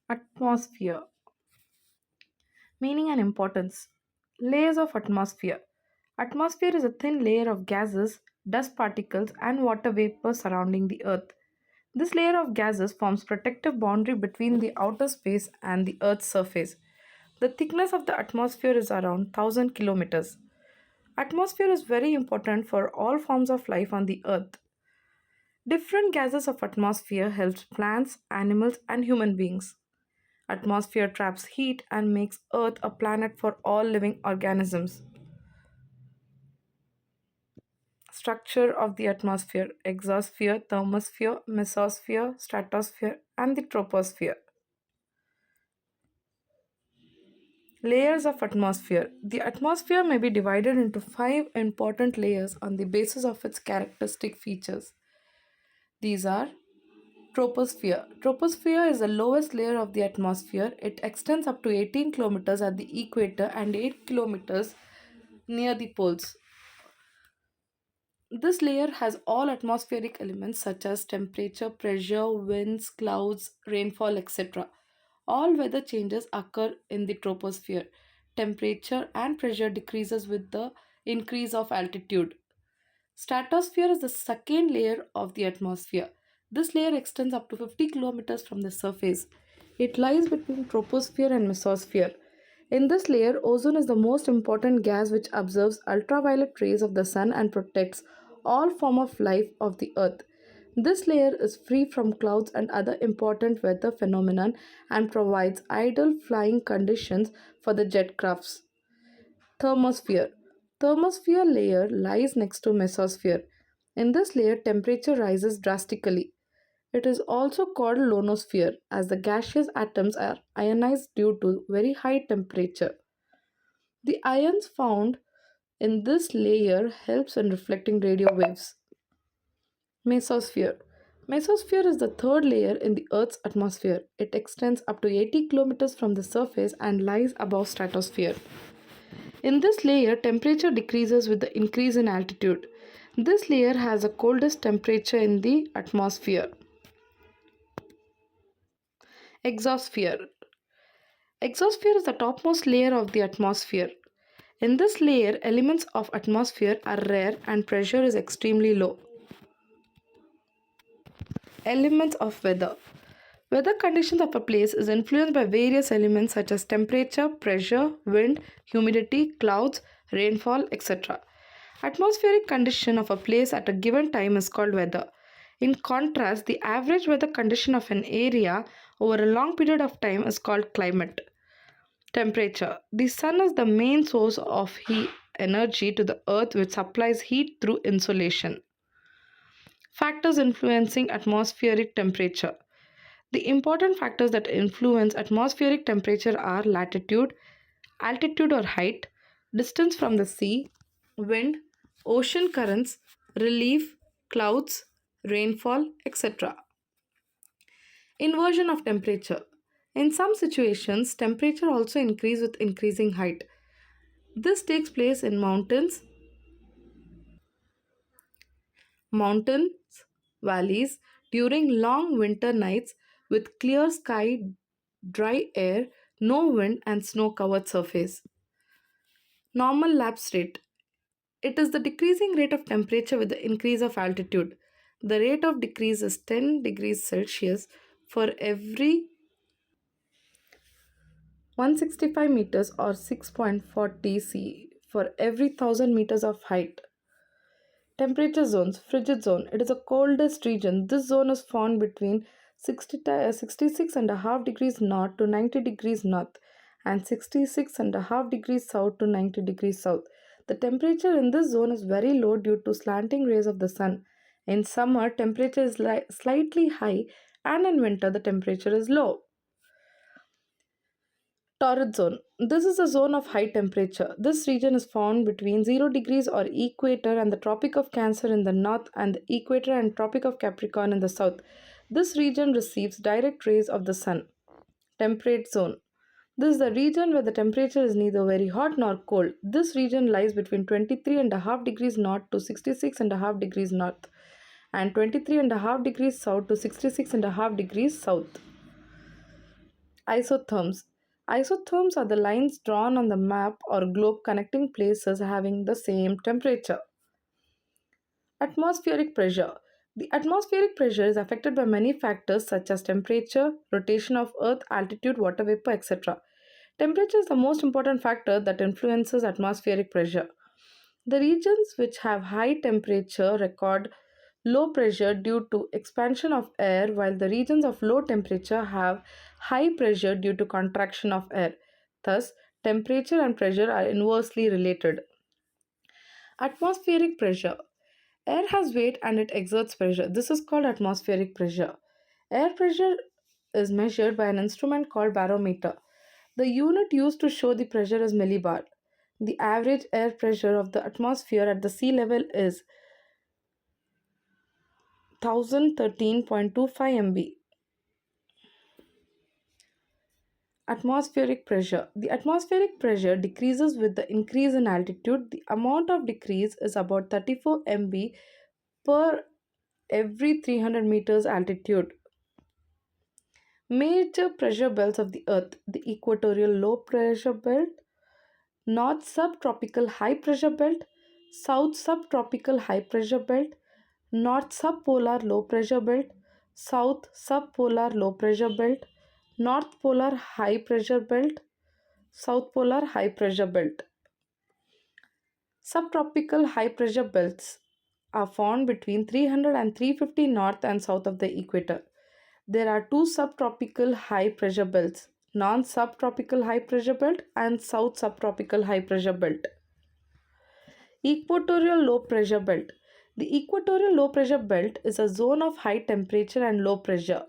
Atmosphere. Meaning and importance. Layers of atmosphere. Atmosphere is a thin layer of gases, dust particles, and water vapor surrounding the Earth. This layer of gases forms protective boundary between the outer space and the Earth's surface. The thickness of the atmosphere is around 1000 kilometers. Atmosphere is very important for all forms of life on the Earth. Different gases of atmosphere helps plants, animals, and human beings. Atmosphere traps heat and makes Earth a planet for all living organisms. Structure of the atmosphere: exosphere, thermosphere, mesosphere, stratosphere, and the troposphere. Layers of atmosphere. The atmosphere may be divided into five important layers on the basis of its characteristic features. These are: troposphere. Troposphere is the lowest layer of the atmosphere. It extends up to 18 kilometers at the equator and 8 kilometers near the poles. This layer has all atmospheric elements such as temperature, pressure, winds, clouds, rainfall, etc. All weather changes occur in the troposphere. Temperature and pressure decreases with the increase of altitude. Stratosphere is the second layer of the atmosphere. This layer extends up to 50 kilometers from the surface. It lies between troposphere and mesosphere. In this layer, ozone is the most important gas which absorbs ultraviolet rays of the sun and protects all form of life of the earth. This layer is free from clouds and other important weather phenomena and provides ideal flying conditions for the jet crafts. Thermosphere. Thermosphere layer lies next to mesosphere. In this layer, temperature rises drastically. It is also called ionosphere as the gaseous atoms are ionized due to very high temperature. The ions found in this layer helps in reflecting radio waves. Mesosphere. Mesosphere is the third layer in the Earth's atmosphere. It extends up to 80 kilometers from the surface and lies above stratosphere. In this layer, temperature decreases with the increase in altitude. This layer has the coldest temperature in the atmosphere. Exosphere. Exosphere is the topmost layer of the atmosphere. In this layer, elements of atmosphere are rare and pressure is extremely low. Elements of weather. Weather conditions of a place is influenced by various elements such as temperature, pressure, wind, humidity, clouds, rainfall, etc. Atmospheric condition of a place at a given time is called weather. In contrast, the average weather condition of an area over a long period of time is called climate. Temperature. The sun is the main source of heat energy to the earth which supplies heat through insolation. Factors influencing atmospheric temperature. The important factors that influence atmospheric temperature are latitude, altitude or height, distance from the sea, wind, ocean currents, relief, clouds, rainfall, etc. Inversion of temperature. In some situations, temperature also increases with increasing height. This takes place in mountains, valleys during long winter nights with clear sky, dry air, no wind, and snow covered surface. Normal lapse rate. It is the decreasing rate of temperature with the increase of altitude. The rate of decrease is 10 degrees Celsius for every 165 meters or 6.40 C for every 1000 meters of height. Temperature zones. Frigid zone. It is the coldest region. This zone is found between 66.5 degrees north to 90 degrees north and 66.5 degrees south to 90 degrees south. The temperature in this zone is very low due to slanting rays of the sun. In summer, temperature is slightly high, and in winter, the temperature is low. Torrid zone. This is a zone of high temperature. This region is found between 0 degrees or equator and the Tropic of Cancer in the north and the equator and Tropic of Capricorn in the south. This region receives direct rays of the sun. Temperate zone. This is the region where the temperature is neither very hot nor cold. This region lies between 23.5 degrees north to 66.5 degrees north and 23.5 degrees south to 66.5 degrees south. Isotherms. Isotherms are the lines drawn on the map or globe connecting places having the same temperature. Atmospheric pressure. The atmospheric pressure is affected by many factors such as temperature, rotation of Earth, altitude, water vapor, etc. Temperature is the most important factor that influences atmospheric pressure. The regions which have high temperature record low pressure due to expansion of air, while the regions of low temperature have high pressure due to contraction of air. Thus, temperature and pressure are inversely related. Atmospheric pressure. Air has weight and it exerts pressure. This is called atmospheric pressure. Air pressure is measured by an instrument called barometer. The unit used to show the pressure is millibar. The average air pressure of the atmosphere at the sea level is 1013.25 mb. Atmospheric pressure. The atmospheric pressure decreases with the increase in altitude. The amount of decrease is about 34 mb per every 300 meters altitude. Major pressure belts of the Earth: the equatorial low pressure belt, north subtropical high pressure belt, south subtropical high pressure belt, north subpolar low pressure belt, south subpolar low pressure belt, north polar high pressure belt, south polar high pressure belt. Subtropical high pressure belts are found between 300 and 350 north and south of the equator. There are two subtropical high pressure belts: non subtropical high pressure belt and south subtropical high pressure belt. Equatorial low pressure belt. The equatorial low pressure belt is a zone of high temperature and low pressure.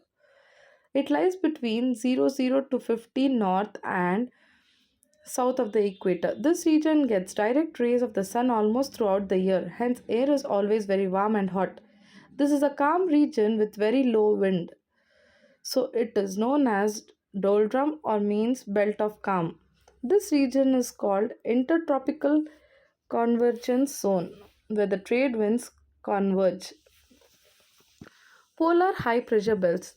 It lies between 00 to 50 north and south of the equator. This region gets direct rays of the sun almost throughout the year, hence, air is always very warm and hot. This is a calm region with very low wind, so it is known as doldrum or means belt of calm. This region is called intertropical convergence zone, where the trade winds converge. Polar high pressure belts.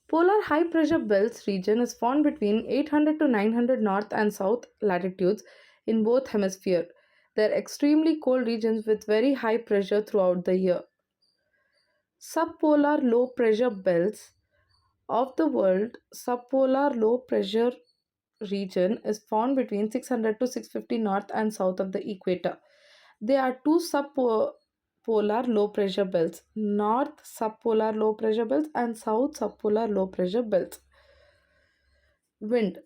Polar high pressure belts region is found between 800 to 900 north and south latitudes in both hemispheres. They are extremely cold regions with very high pressure throughout the year. Subpolar low pressure belts of the world. Subpolar low pressure region is found between 600 to 650 north and south of the equator. There are two subpolar low pressure belts: north subpolar low pressure belts and south subpolar low pressure belts. Wind.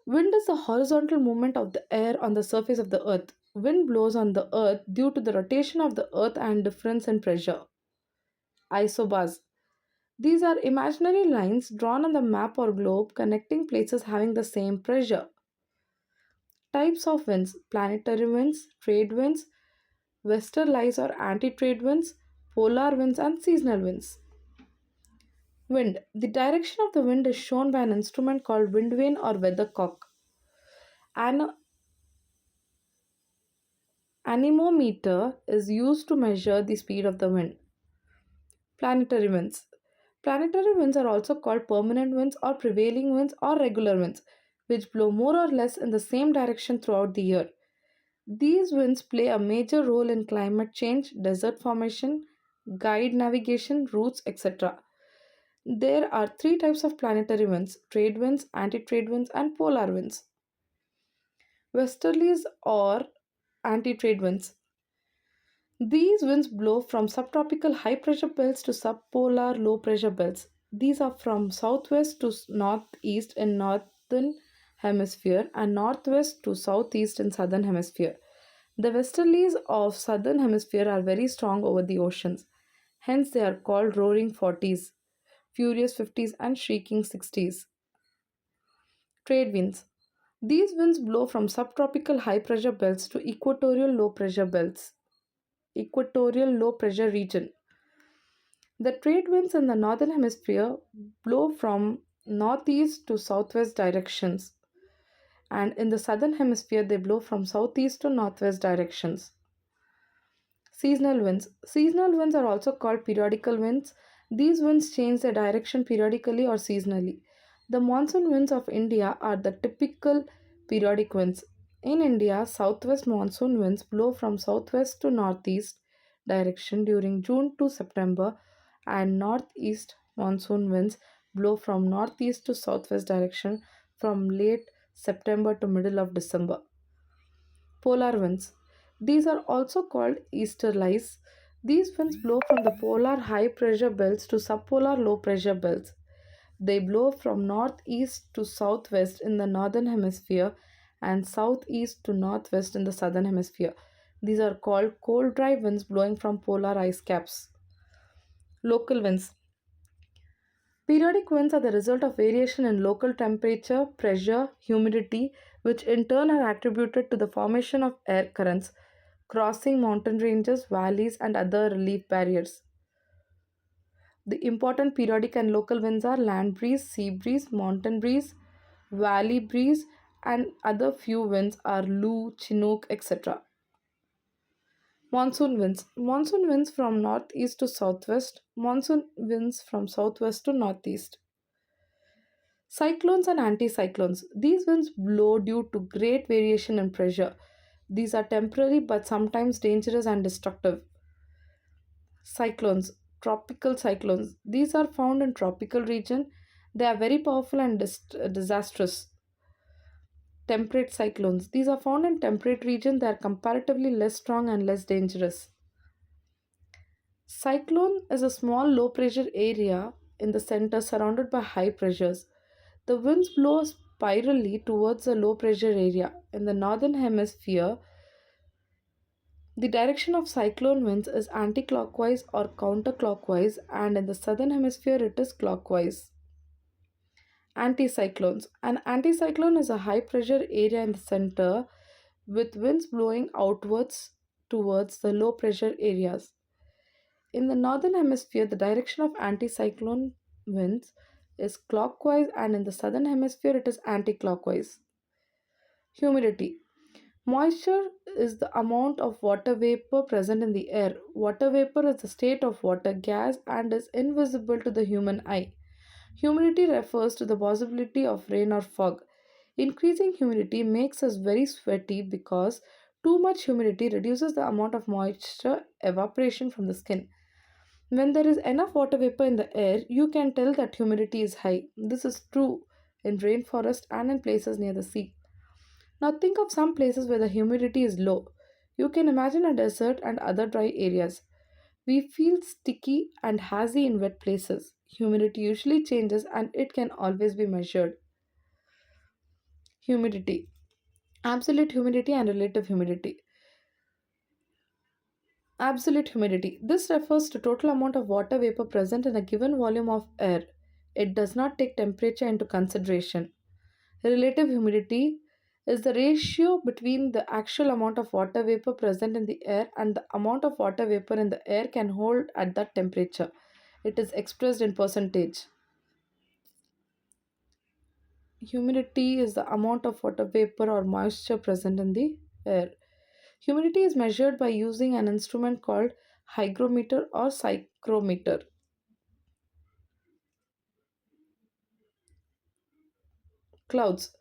Wind is the horizontal movement of the air on the surface of the earth. Wind blows on the earth due to the rotation of the earth and difference in pressure. Isobars. These are imaginary lines drawn on the map or globe connecting places having the same pressure. Types of winds: planetary winds, trade winds, westerlies or anti-trade winds, polar winds, and seasonal winds. Wind. The direction of the wind is shown by an instrument called wind vane or weathercock. An anemometer is used to measure the speed of the wind. Planetary winds. Planetary winds are also called permanent winds or prevailing winds or regular winds, which blow more or less in the same direction throughout the year. These winds play a major role in climate change, desert formation, guide navigation, routes, etc. There are three types of planetary winds: trade winds, anti trade winds, and polar winds. Westerlies or anti trade winds. These winds blow from subtropical high pressure belts to subpolar low pressure belts. These are from southwest to northeast in northern hemisphere and northwest to southeast in southern hemisphere. The westerlies of southern hemisphere are very strong over the oceans. Hence they are called roaring 40s, furious 50s, and shrieking 60s. Trade winds. These winds blow from subtropical high pressure belts to equatorial low pressure belts. Equatorial low pressure region. The trade winds in the northern hemisphere blow from northeast to southwest directions, and in the southern hemisphere they blow from southeast to northwest directions. Seasonal winds. Seasonal winds are also called periodical winds. These winds change their direction periodically or seasonally. The monsoon winds of India are the typical periodic winds. In India, southwest monsoon winds blow from southwest to northeast direction during June to September, and northeast monsoon winds blow from northeast to southwest direction from late September to middle of December. Polar winds. These are also called easterlies. These winds blow from the polar high pressure belts to subpolar low pressure belts. They blow from northeast to southwest in the northern hemisphere and southeast to northwest in the southern hemisphere. These are called cold dry winds blowing from polar ice caps. Local winds. Periodic winds are the result of variation in local temperature, pressure, humidity, which in turn are attributed to the formation of air currents crossing mountain ranges, valleys, and other relief barriers. The important periodic and local winds are land breeze, sea breeze, mountain breeze, valley breeze, and other few winds are Lu, Chinook, etc. Monsoon winds. Monsoon winds from northeast to southwest. Monsoon winds from southwest to northeast. Cyclones and anticyclones. These winds blow due to great variation in pressure. These are temporary but sometimes dangerous and destructive. Cyclones, tropical cyclones. These are found in tropical region. They are very powerful and disastrous. Temperate cyclones. These are found in temperate region. They are comparatively less strong and less dangerous. Cyclone is a small low pressure area in the center surrounded by high pressures. The winds blow spirally towards the low pressure area. In the northern hemisphere, the direction of cyclone winds is anti-clockwise or counterclockwise, and in the southern hemisphere it is clockwise. Anticyclones. An anticyclone is a high pressure area in the center with winds blowing outwards towards the low pressure areas. In the northern hemisphere, the direction of anticyclone winds is clockwise, and in the southern hemisphere, it is anticlockwise. Humidity. Moisture is the amount of water vapor present in the air. Water vapor is the state of water gas and is invisible to the human eye. Humidity refers to the possibility of rain or fog. Increasing humidity makes us very sweaty because too much humidity reduces the amount of moisture evaporation from the skin. When there is enough water vapor in the air, you can tell that humidity is high. This is true in rainforest and in places near the sea. Now think of some places where the humidity is low. You can imagine a desert and other dry areas. We feel sticky and hazy in wet places. Humidity usually changes and it can always be measured. Humidity. Absolute humidity and relative humidity. Absolute humidity. This refers to total amount of water vapor present in a given volume of air. It does not take temperature into consideration. Relative humidity is the ratio between the actual amount of water vapor present in the air and the amount of water vapor in the air can hold at that temperature. It is expressed in percentage. Humidity is the amount of water vapor or moisture present in the air. Humidity is measured by using an instrument called hygrometer or psychrometer. Clouds.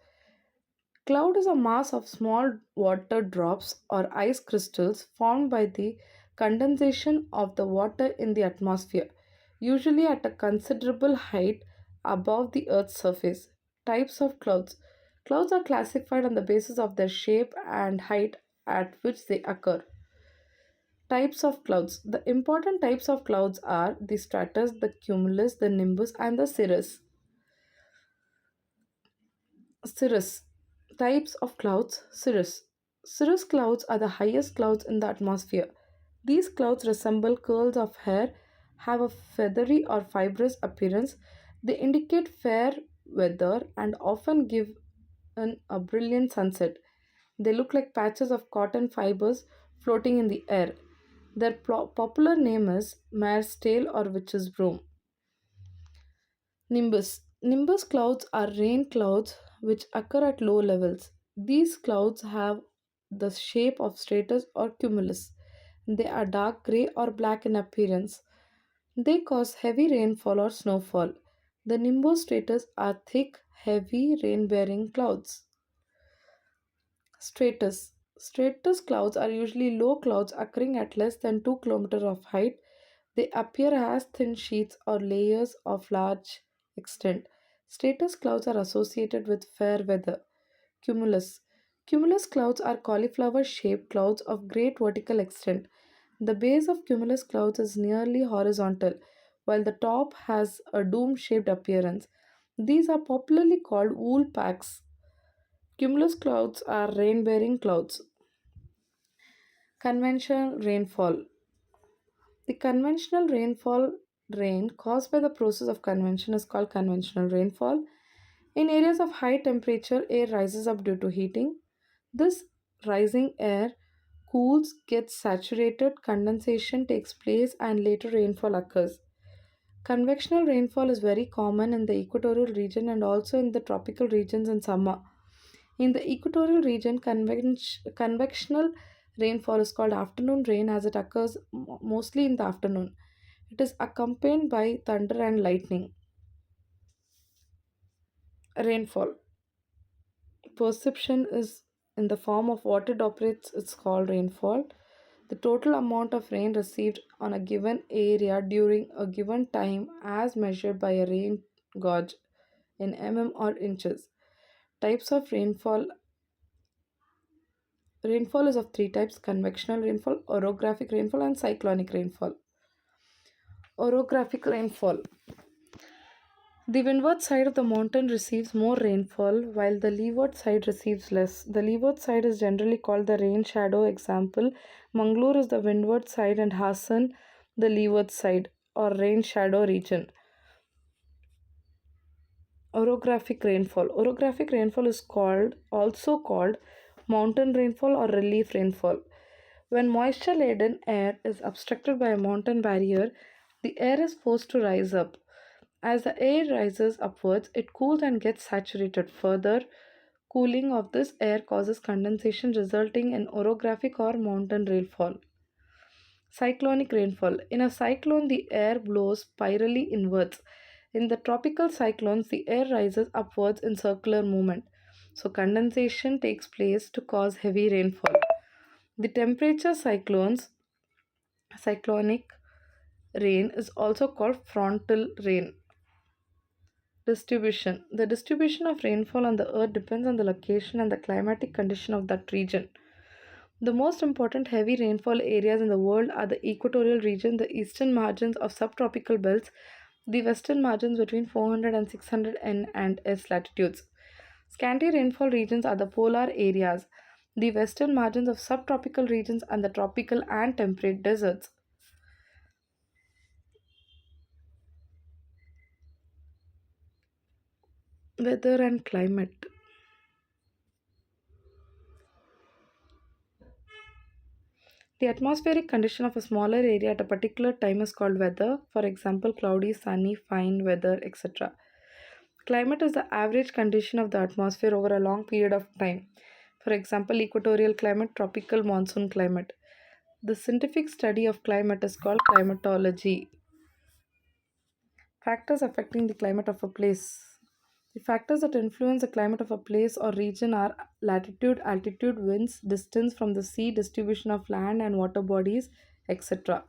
Cloud is a mass of small water drops or ice crystals formed by the condensation of the water in the atmosphere, usually at a considerable height above the Earth's surface. Types of clouds. Clouds are classified on the basis of their shape and height at which they occur. Types of clouds. The important types of clouds are the stratus, the cumulus, the nimbus, and the cirrus. Cirrus. Types of clouds. Cirrus. Cirrus clouds are the highest clouds in the atmosphere. These clouds resemble curls of hair, have a feathery or fibrous appearance. They indicate fair weather and often give a brilliant sunset. They look like patches of cotton fibers floating in the air. Their popular name is mare's tail or witch's broom. Nimbus. Nimbus clouds are rain clouds which occur at low levels. These clouds have the shape of stratus or cumulus. They are dark gray or black in appearance. They cause heavy rainfall or snowfall. The nimbostratus are thick, heavy, rain bearing clouds. Stratus. Stratus clouds are usually low clouds occurring at less than 2 kilometers of height. They appear as thin sheets or layers of large extent. Stratus clouds are associated with fair weather. Cumulus. Cumulus clouds are cauliflower shaped clouds of great vertical extent. The base of cumulus clouds is nearly horizontal, while the top has a dome shaped appearance. These are popularly called wool packs. Cumulus clouds are rain bearing clouds. Conventional rainfall. The conventional rain caused by the process of convection is called conventional rainfall. In areas of high temperature, air rises up due to heating. This rising air cools, gets saturated, condensation takes place, and later rainfall occurs. Convectional rainfall is very common in the equatorial region and also in the tropical regions in summer. In the equatorial region, convectional rainfall is called afternoon rain as it occurs mostly in the afternoon. It is accompanied by thunder and lightning. Rainfall. Perception is in the form of what it operates, it's called rainfall. The total amount of rain received on a given area during a given time as measured by a rain gauge in or inches. Types of rainfall. Rainfall is of three types: convectional rainfall, orographic rainfall, and cyclonic rainfall. Orographic rainfall. The windward side of the mountain receives more rainfall while the leeward side receives less. The leeward side is generally called the rain shadow. Example: Mangalore is the windward side and Hassan the leeward side or rain shadow region. Orographic rainfall. Orographic rainfall is called mountain rainfall or relief rainfall. When moisture laden air is obstructed by a mountain barrier, the air is forced to rise up. As the air rises upwards, it cools and gets saturated. Further cooling of this air causes condensation, resulting in orographic or mountain rainfall. Cyclonic rainfall. In a cyclone, the air blows spirally inwards. In the tropical cyclones, the air rises upwards in circular movement. So, condensation takes place to cause heavy rainfall. The temperature cyclonic rain, is also called frontal rain. Distribution. The distribution of rainfall on the earth depends on the location and the climatic condition of that region. The most important heavy rainfall areas in the world are the equatorial region, the eastern margins of subtropical belts, the western margins between 400 and 600 N and S latitudes. Scanty rainfall regions are the polar areas, the western margins of subtropical regions, and the tropical and temperate deserts. Weather and climate. The atmospheric condition of a smaller area at a particular time is called weather, for example, cloudy, sunny, fine weather, etc. Climate is the average condition of the atmosphere over a long period of time. For example, equatorial climate, tropical monsoon climate. The scientific study of climate is called climatology. Factors affecting the climate of a place. The factors that influence the climate of a place or region are latitude, altitude, winds, distance from the sea, distribution of land and water bodies, etc.